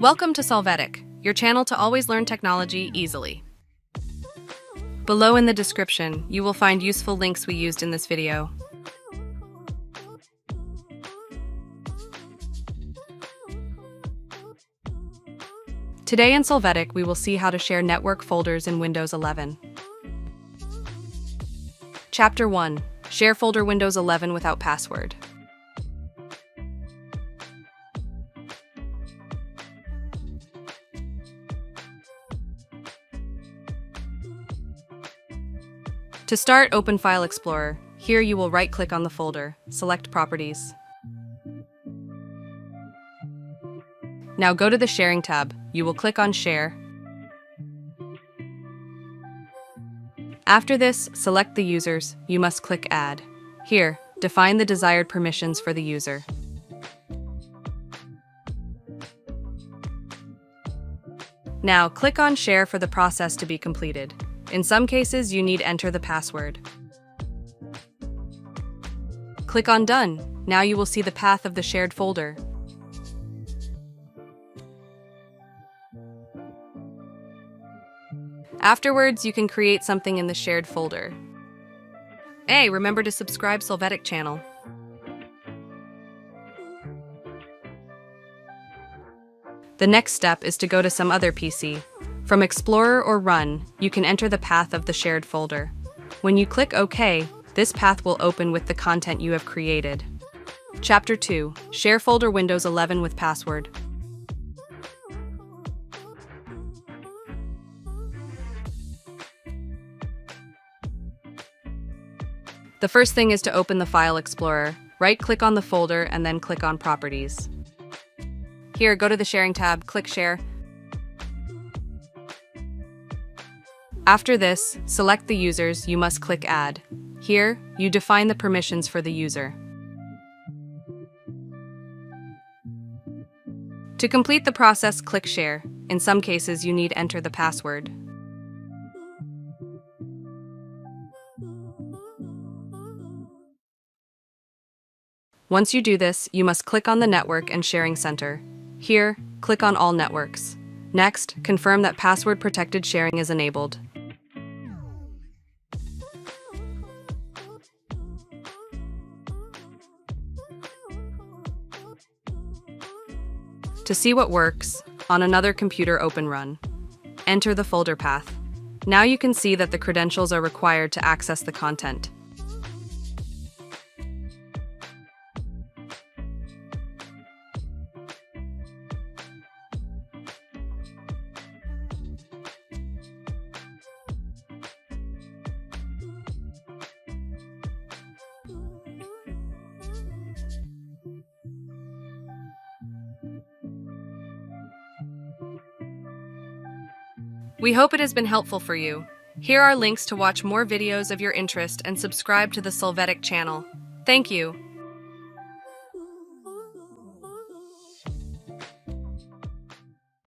Welcome to Solvetic, your channel to always learn technology easily. Below in the description, you will find useful links we used in this video. Today in Solvetic, we will see how to share network folders in Windows 11. Chapter 1. Share folder Windows 11 without password. To start, open File Explorer. Here you will right-click on the folder, select Properties. Now go to the Sharing tab. You will click on Share. After this, select the users. You must click Add. Here, define the desired permissions for the user. Now, click on Share for the process to be completed. In some cases, you need enter the password. Click on Done. Now you will see the path of the shared folder. Afterwards, you can create something in the shared folder. Hey, remember to subscribe Solvetic channel. The next step is to go to some other PC. From Explorer or Run, you can enter the path of the shared folder. When you click OK, this path will open with the content you have created. Chapter 2. Share folder Windows 11 with password. The first thing is to open the File Explorer. Right-click on the folder and then click on Properties. Here, go to the Sharing tab, click Share. After this, select the users. You must click Add. Here, you define the permissions for the user. To complete the process, click Share. In some cases, you need enter the password. Once you do this, you must click on the Network and Sharing Center. Here, click on All Networks. Next, confirm that password-protected sharing is enabled. To see what works, on another computer open Run. Enter the folder path. Now you can see that the credentials are required to access the content. We hope it has been helpful for you. Here are links to watch more videos of your interest and subscribe to the Solvetic channel. Thank you.